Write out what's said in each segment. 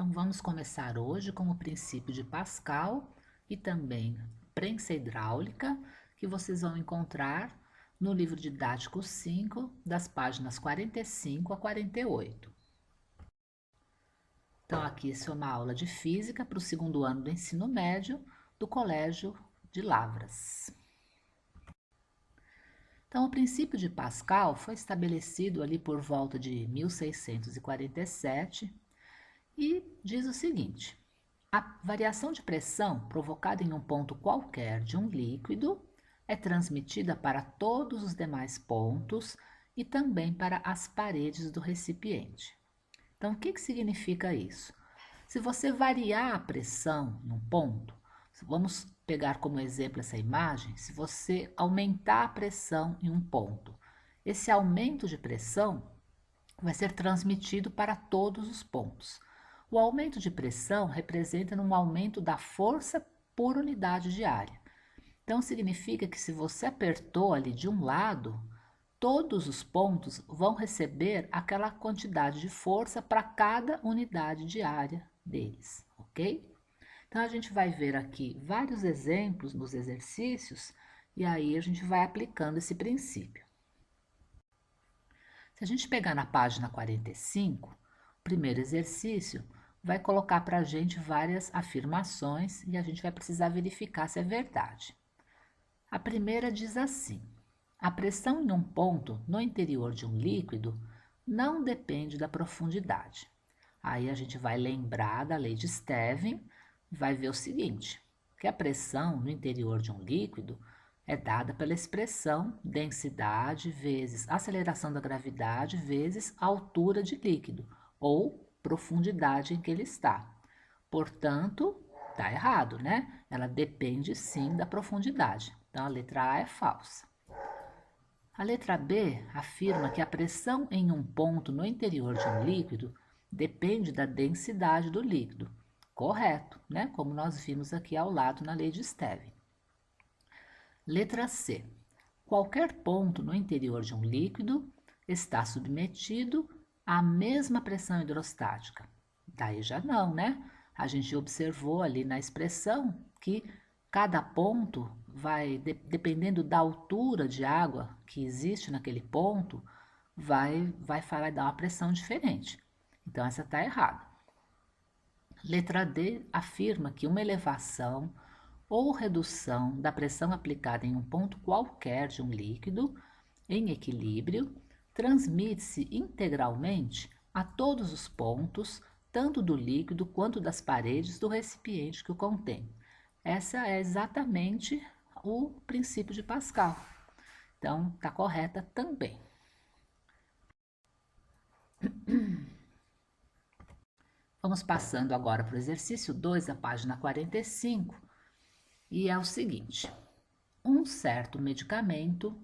Então, vamos começar hoje com o princípio de Pascal e também prensa hidráulica, que vocês vão encontrar no livro didático 5, das páginas 45 a 48. Então, aqui isso é uma aula de física para o segundo ano do ensino médio do Colégio de Lavras. Então, o princípio de Pascal foi estabelecido ali por volta de 1647 e diz o seguinte: a variação de pressão provocada em um ponto qualquer de um líquido é transmitida para todos os demais pontos e também para as paredes do recipiente. Então, o que significa isso? Se você variar a pressão num ponto, vamos pegar como exemplo essa imagem, se você aumentar a pressão em um ponto, esse aumento de pressão vai ser transmitido para todos os pontos. O aumento de pressão representa um aumento da força por unidade de área. Então, significa que se você apertou ali de um lado, todos os pontos vão receber aquela quantidade de força para cada unidade de área deles, ok? Então, a gente vai ver aqui vários exemplos nos exercícios e aí a gente vai aplicando esse princípio. Se a gente pegar na página 45, o primeiro exercício vai colocar para a gente várias afirmações e a gente vai precisar verificar se é verdade. A primeira diz assim: a pressão em um ponto no interior de um líquido não depende da profundidade. Aí a gente vai lembrar da lei de Stevin, vai ver o seguinte, que a pressão no interior de um líquido é dada pela expressão densidade vezes aceleração da gravidade vezes altura de líquido, ou profundidade em que ele está. Portanto, está errado, né? Ela depende sim da profundidade. Então, a letra A é falsa. A letra B afirma que a pressão em um ponto no interior de um líquido depende da densidade do líquido. Correto, né? Como nós vimos aqui ao lado na lei de Stevin. Letra C. Qualquer ponto no interior de um líquido está submetido à mesma pressão hidrostática. Daí já não, né? A gente observou ali na expressão que cada ponto vai, dependendo da altura de água que existe naquele ponto, vai dar uma pressão diferente. Então, essa está errada. Letra D afirma que uma elevação ou redução da pressão aplicada em um ponto qualquer de um líquido em equilíbrio transmite-se integralmente a todos os pontos, tanto do líquido quanto das paredes do recipiente que o contém. Essa é exatamente o princípio de Pascal. Então, está correta também. Vamos passando agora para o exercício 2, a página 45, e é o seguinte: um certo medicamento,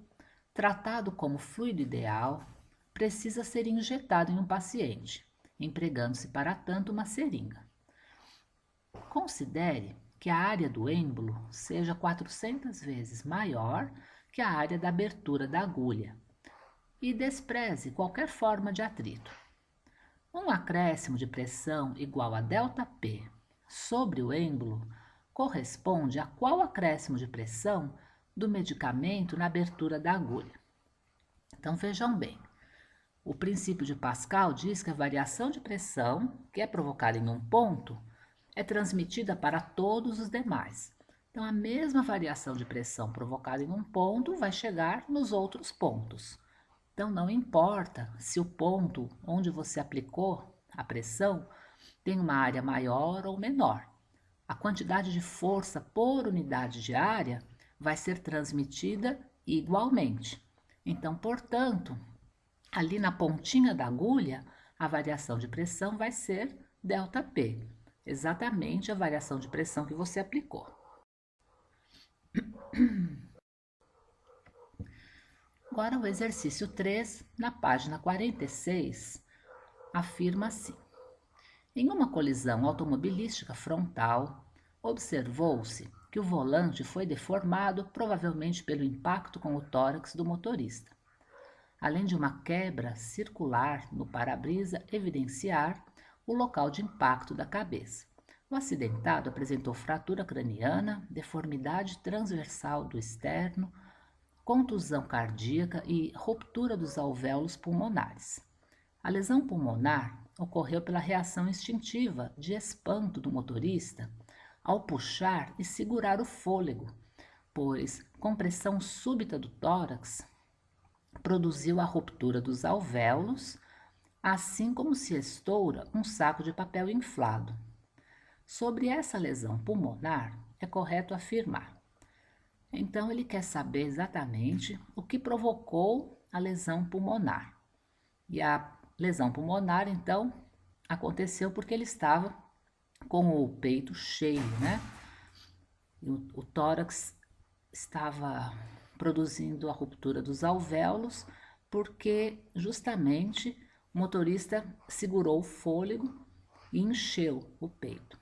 tratado como fluido ideal, precisa ser injetado em um paciente, empregando-se para tanto uma seringa. Considere que a área do êmbolo seja 400 vezes maior que a área da abertura da agulha e despreze qualquer forma de atrito. Um acréscimo de pressão igual a ΔP sobre o êmbolo corresponde a qual acréscimo de pressão do medicamento na abertura da agulha? Então vejam bem, o princípio de Pascal diz que a variação de pressão, que é provocada em um ponto, é transmitida para todos os demais. Então a mesma variação de pressão provocada em um ponto vai chegar nos outros pontos. Então não importa se o ponto onde você aplicou a pressão tem uma área maior ou menor. A quantidade de força por unidade de área vai ser transmitida igualmente. Então, portanto, ali na pontinha da agulha, a variação de pressão vai ser ΔP, exatamente a variação de pressão que você aplicou. Agora, o exercício 3, na página 46, afirma assim: em uma colisão automobilística frontal, observou-se que o volante foi deformado, provavelmente pelo impacto com o tórax do motorista, além de uma quebra circular no para-brisa evidenciar o local de impacto da cabeça. O acidentado apresentou fratura craniana, deformidade transversal do externo, contusão cardíaca e ruptura dos alvéolos pulmonares. A lesão pulmonar ocorreu pela reação instintiva de espanto do motorista ao puxar e segurar o fôlego, pois compressão súbita do tórax produziu a ruptura dos alvéolos, assim como se estoura um saco de papel inflado. Sobre essa lesão pulmonar, é correto afirmar. Então, ele quer saber exatamente o que provocou a lesão pulmonar. E a lesão pulmonar, então, aconteceu porque ele estava com o peito cheio, né? E o tórax estava produzindo a ruptura dos alvéolos, porque justamente o motorista segurou o fôlego e encheu o peito.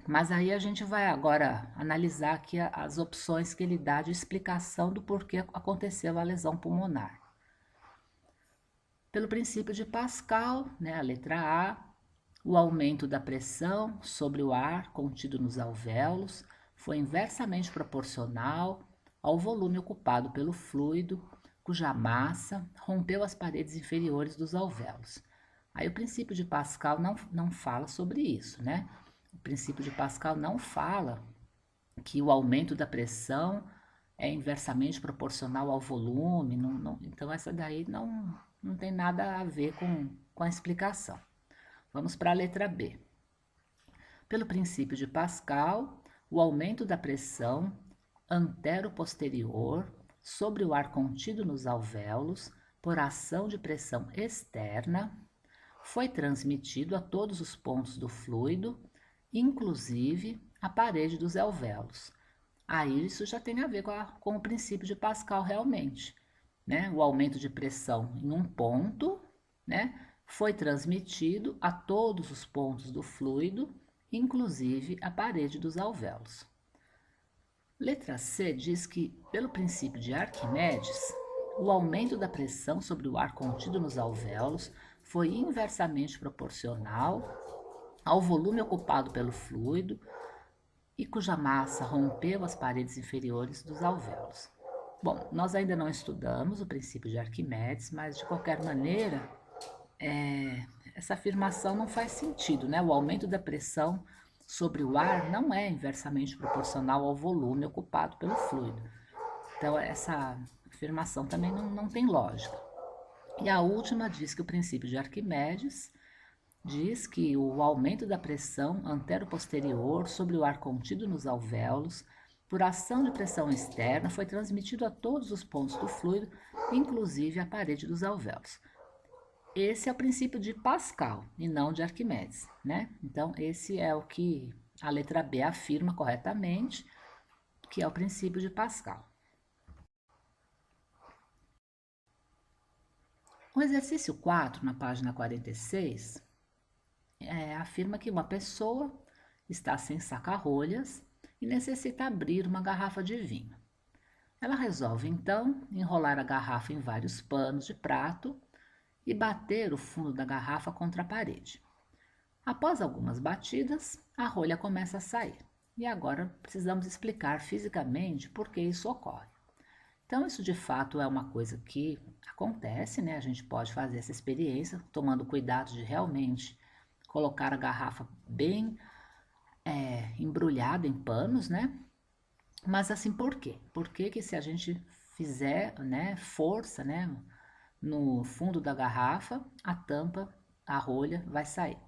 Mas aí a gente vai agora analisar aqui as opções que ele dá de explicação do porquê aconteceu a lesão pulmonar. Pelo princípio de Pascal, né, a letra A, o aumento da pressão sobre o ar contido nos alvéolos foi inversamente proporcional ao volume ocupado pelo fluido, cuja massa rompeu as paredes inferiores dos alvéolos. Aí o princípio de Pascal não fala sobre isso, né? O princípio de Pascal não fala que o aumento da pressão é inversamente proporcional ao volume, então essa daí não tem nada a ver com a explicação. Vamos para a letra B. Pelo princípio de Pascal, o aumento da pressão antero-posterior sobre o ar contido nos alvéolos, por ação de pressão externa, foi transmitido a todos os pontos do fluido, inclusive a parede dos alvéolos. Aí isso já tem a ver com o princípio de Pascal realmente, né? O aumento de pressão em um ponto, né, foi transmitido a todos os pontos do fluido, inclusive a parede dos alvéolos. Letra C diz que, pelo princípio de Arquimedes, o aumento da pressão sobre o ar contido nos alvéolos foi inversamente proporcional ao volume ocupado pelo fluido e cuja massa rompeu as paredes inferiores dos alvéolos. Bom, nós ainda não estudamos o princípio de Arquimedes, mas de qualquer maneira, essa afirmação não faz sentido, né? O aumento da pressão sobre o ar não é inversamente proporcional ao volume ocupado pelo fluido. Então, essa afirmação também não tem lógica. E a última diz que o princípio de Arquimedes diz que o aumento da pressão antero-posterior sobre o ar contido nos alvéolos, por ação de pressão externa, foi transmitido a todos os pontos do fluido, inclusive a parede dos alvéolos. Esse é o princípio de Pascal e não de Arquimedes, né? Então, esse é o que a letra B afirma corretamente, que é o princípio de Pascal. O exercício 4, na página 46, afirma que uma pessoa está sem saca-rolhas e necessita abrir uma garrafa de vinho. Ela resolve, então, enrolar a garrafa em vários panos de prato e bater o fundo da garrafa contra a parede. Após algumas batidas, a rolha começa a sair. E agora precisamos explicar fisicamente por que isso ocorre. Então, isso de fato é uma coisa que acontece, né? A gente pode fazer essa experiência tomando cuidado de realmente colocar a garrafa bem embrulhada em panos, né? Mas assim, por quê? Porque se a gente fizer, né, força, né, no fundo da garrafa, a tampa, a rolha vai sair.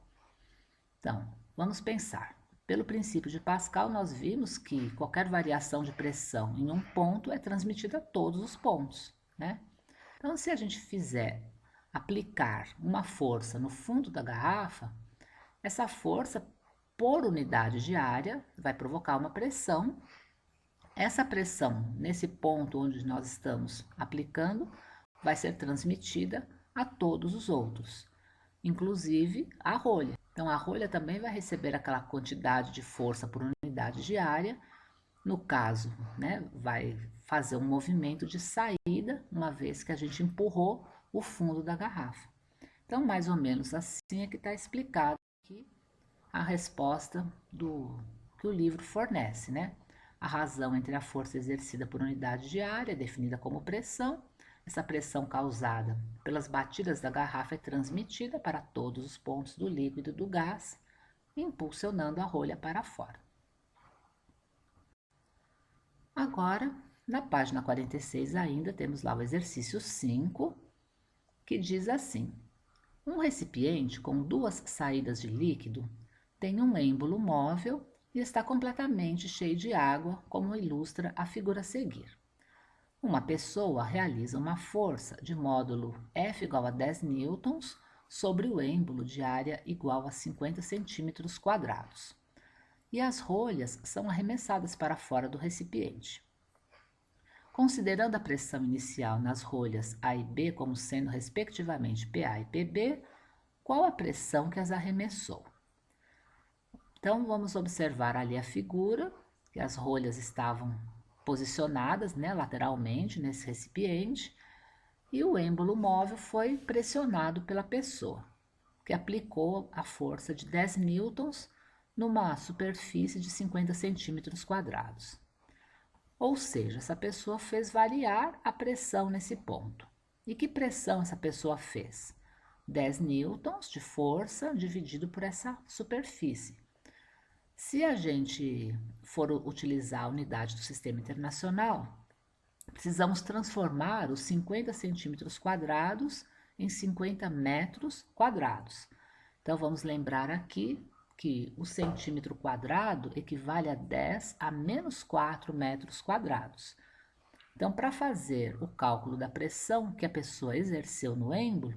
Então, vamos pensar. Pelo princípio de Pascal, nós vimos que qualquer variação de pressão em um ponto é transmitida a todos os pontos, né? Então, se a gente aplicar uma força no fundo da garrafa, essa força, por unidade de área, vai provocar uma pressão. Essa pressão, nesse ponto onde nós estamos aplicando, vai ser transmitida a todos os outros, inclusive a rolha. Então, a rolha também vai receber aquela quantidade de força por unidade de área. No caso, né, vai fazer um movimento de saída, uma vez que a gente empurrou o fundo da garrafa. Então, mais ou menos assim é que está explicado aqui a resposta que o livro fornece, né? A razão entre a força exercida por unidade de área é definida como pressão. Essa pressão causada pelas batidas da garrafa é transmitida para todos os pontos do líquido e do gás, impulsionando a rolha para fora. Agora, na página 46 ainda temos lá o exercício 5, que diz assim: um recipiente com duas saídas de líquido tem um êmbolo móvel e está completamente cheio de água, como ilustra a figura a seguir. Uma pessoa realiza uma força de módulo F igual a 10 newtons sobre o êmbolo de área igual a 50 centímetros quadrados, e as rolhas são arremessadas para fora do recipiente. Considerando a pressão inicial nas rolhas A e B como sendo respectivamente PA e PB, qual a pressão que as arremessou? Então, vamos observar ali a figura, que as rolhas estavam posicionadas, né, lateralmente nesse recipiente, e o êmbolo móvel foi pressionado pela pessoa, que aplicou a força de 10 newtons numa superfície de 50 centímetros quadrados. Ou seja, essa pessoa fez variar a pressão nesse ponto. E que pressão essa pessoa fez? 10 newtons de força dividido por essa superfície. Se a gente for utilizar a unidade do sistema internacional, precisamos transformar os 50 centímetros quadrados em 50 metros quadrados. Então, vamos lembrar aqui que o centímetro quadrado equivale a 10 a menos 4 metros quadrados. Então, para fazer o cálculo da pressão que a pessoa exerceu no êmbolo,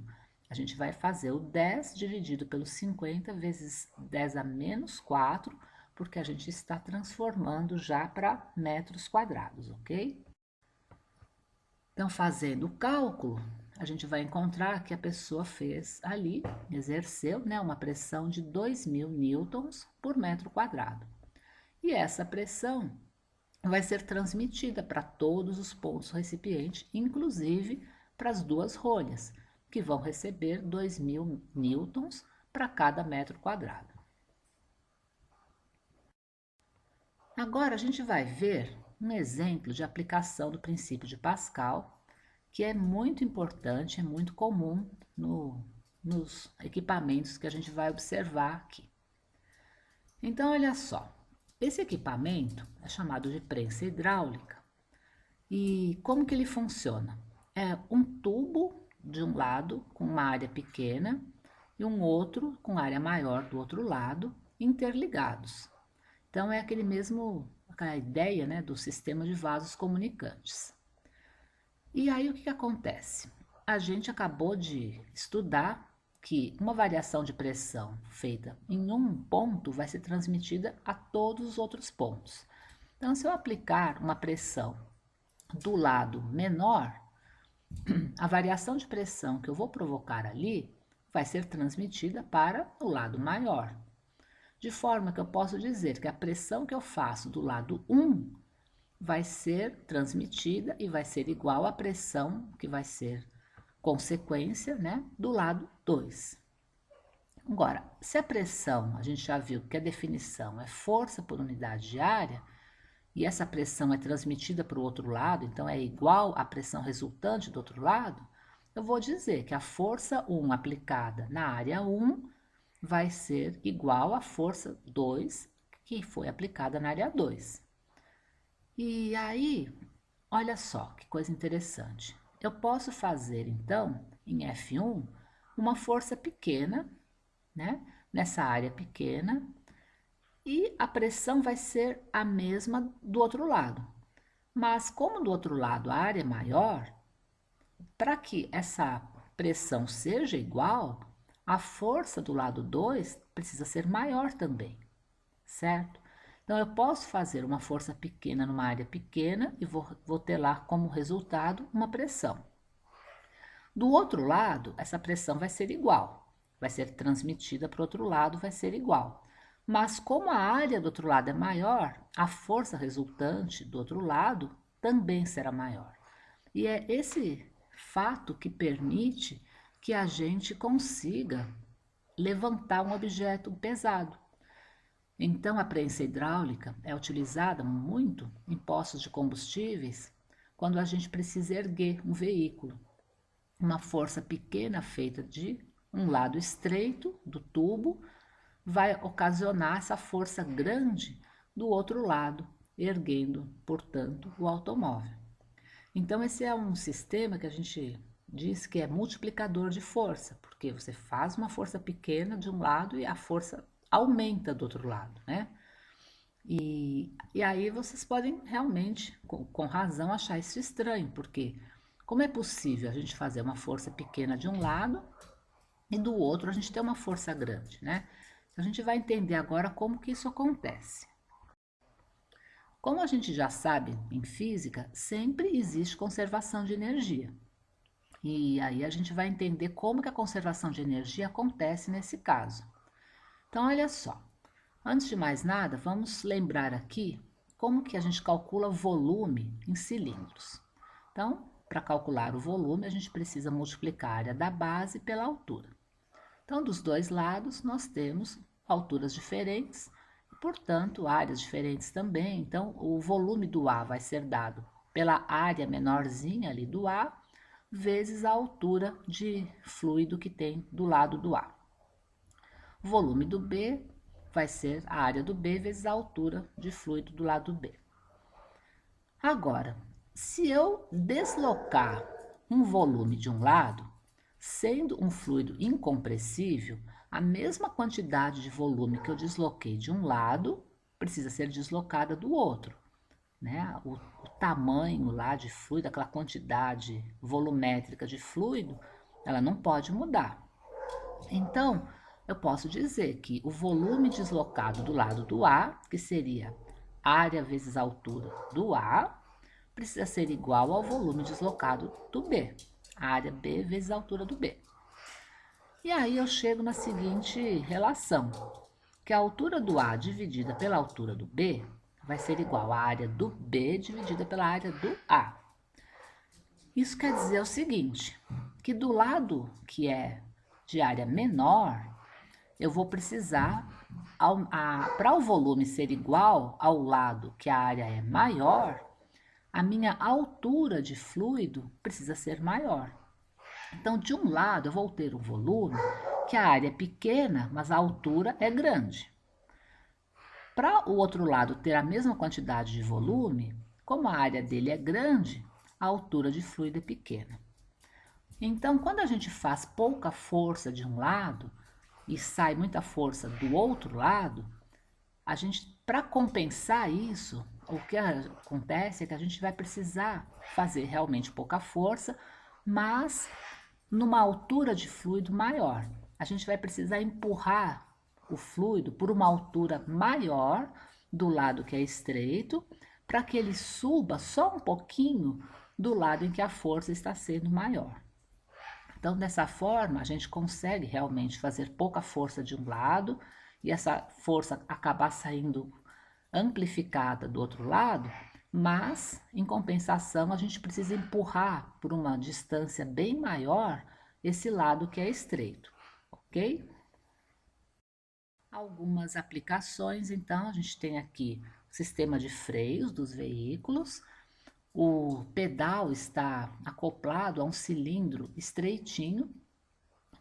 a gente vai fazer o 10 dividido pelo 50 vezes 10 a menos 4, porque a gente está transformando já para metros quadrados, ok? Então, fazendo o cálculo, a gente vai encontrar que a pessoa fez ali, exerceu, né, uma pressão de 2.000 newtons por metro quadrado. E essa pressão vai ser transmitida para todos os pontos do recipiente, inclusive para as duas rolhas, que vão receber 2.000 newtons para cada metro quadrado. Agora a gente vai ver um exemplo de aplicação do princípio de Pascal, que é muito importante, é muito comum nos equipamentos que a gente vai observar aqui. Então, olha só, esse equipamento é chamado de prensa hidráulica. E como que ele funciona? É um tubo de um lado com uma área pequena e um outro com área maior do outro lado, interligados. Então é aquela ideia, né, do sistema de vasos comunicantes. E aí o que acontece? A gente acabou de estudar que uma variação de pressão feita em um ponto vai ser transmitida a todos os outros pontos. Então, se eu aplicar uma pressão do lado menor, a variação de pressão que eu vou provocar ali vai ser transmitida para o lado maior. De forma que eu posso dizer que a pressão que eu faço do lado 1 vai ser transmitida e vai ser igual à pressão que vai ser consequência, né, do lado 2. Agora, se a pressão, a gente já viu que a definição é força por unidade de área, e essa pressão é transmitida para o outro lado, então é igual à pressão resultante do outro lado, eu vou dizer que a força 1 aplicada na área 1 vai ser igual à força 2 que foi aplicada na área 2. E aí, olha só que coisa interessante. Eu posso fazer, então, em F1, uma força pequena, né, nessa área pequena, e a pressão vai ser a mesma do outro lado. Mas como do outro lado a área é maior, para que essa pressão seja igual, a força do lado 2 precisa ser maior também, certo? Então, eu posso fazer uma força pequena numa área pequena e vou ter lá como resultado uma pressão. Do outro lado, essa pressão vai ser igual, vai ser transmitida para o outro lado, vai ser igual. Mas como a área do outro lado é maior, a força resultante do outro lado também será maior. E é esse fato que permite que a gente consiga levantar um objeto pesado. Então, a prensa hidráulica é utilizada muito em postos de combustíveis quando a gente precisa erguer um veículo. Uma força pequena feita de um lado estreito do tubo vai ocasionar essa força grande do outro lado, erguendo, portanto, o automóvel. Então, esse é um sistema que a gente diz que é multiplicador de força, porque você faz uma força pequena de um lado e a força aumenta do outro lado, né? E aí vocês podem realmente, com razão, achar isso estranho, porque como é possível a gente fazer uma força pequena de um lado e do outro a gente ter uma força grande, né? A gente vai entender agora como que isso acontece. Como a gente já sabe em física, sempre existe conservação de energia. E aí a gente vai entender como que a conservação de energia acontece nesse caso. Então, olha só. Antes de mais nada, vamos lembrar aqui como que a gente calcula volume em cilindros. Então, para calcular o volume, a gente precisa multiplicar a área da base pela altura. Então, dos dois lados, nós temos alturas diferentes e, portanto, áreas diferentes também. Então, o volume do A vai ser dado pela área menorzinha ali do A, vezes a altura de fluido que tem do lado do A. O volume do B vai ser a área do B vezes a altura de fluido do lado B. Agora, se eu deslocar um volume de um lado, sendo um fluido incompressível, a mesma quantidade de volume que eu desloquei de um lado precisa ser deslocada do outro, né? O tamanho lá de fluido, aquela quantidade volumétrica de fluido, ela não pode mudar. Então, eu posso dizer que o volume deslocado do lado do A, que seria área vezes a altura do A, precisa ser igual ao volume deslocado do B, área B vezes a altura do B. E aí eu chego na seguinte relação, que a altura do A dividida pela altura do B vai ser igual à área do B dividida pela área do A. Isso quer dizer o seguinte, que do lado que é de área menor, eu vou precisar, para o volume ser igual ao lado que a área é maior, a minha altura de fluido precisa ser maior. Então, de um lado, eu vou ter um volume que a área é pequena, mas a altura é grande. Para o outro lado ter a mesma quantidade de volume, como a área dele é grande, a altura de fluido é pequena. Então, quando a gente faz pouca força de um lado e sai muita força do outro lado, a gente, para compensar isso, o que acontece é que a gente vai precisar fazer realmente pouca força, mas numa altura de fluido maior. A gente vai precisar empurrar o fluido por uma altura maior do lado que é estreito, para que ele suba só um pouquinho do lado em que a força está sendo maior. Então, dessa forma, a gente consegue realmente fazer pouca força de um lado e essa força acabar saindo amplificada do outro lado, mas, em compensação, a gente precisa empurrar por uma distância bem maior esse lado que é estreito, ok? Algumas aplicações, então, a gente tem aqui o sistema de freios dos veículos. O pedal está acoplado a um cilindro estreitinho,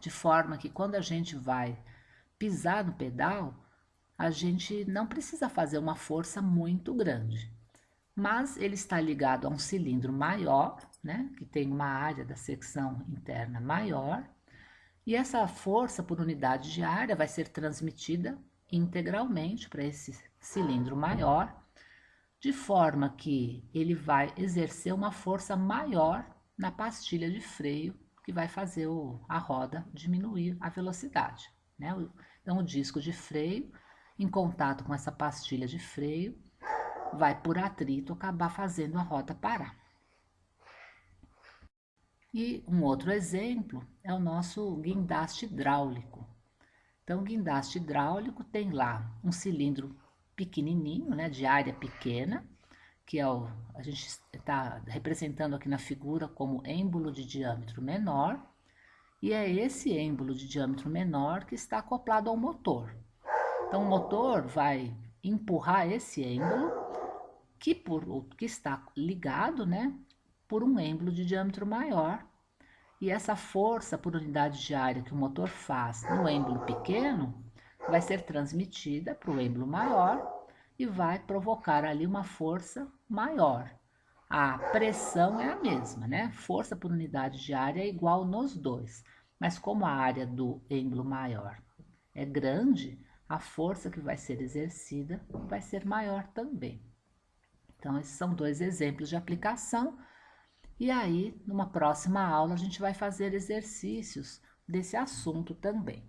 de forma que quando a gente vai pisar no pedal, a gente não precisa fazer uma força muito grande. Mas ele está ligado a um cilindro maior, né, que tem uma área da secção interna maior, e essa força por unidade de área vai ser transmitida integralmente para esse cilindro maior, de forma que ele vai exercer uma força maior na pastilha de freio, que vai fazer a roda diminuir a velocidade, né? Então, o disco de freio, em contato com essa pastilha de freio, vai por atrito acabar fazendo a roda parar. E um outro exemplo é o nosso guindaste hidráulico. Então, o guindaste hidráulico tem lá um cilindro pequenininho, né, de área pequena, que é a gente está representando aqui na figura como êmbolo de diâmetro menor, e é esse êmbolo de diâmetro menor que está acoplado ao motor. Então, o motor vai empurrar esse êmbolo que está ligado, né, por um êmbolo de diâmetro maior. E essa força por unidade de área que o motor faz no êmbolo pequeno vai ser transmitida para o êmbolo maior e vai provocar ali uma força maior. A pressão é a mesma, né? Força por unidade de área é igual nos dois, mas como a área do êmbolo maior é grande, a força que vai ser exercida vai ser maior também. Então, esses são dois exemplos de aplicação. E aí, numa próxima aula, a gente vai fazer exercícios desse assunto também.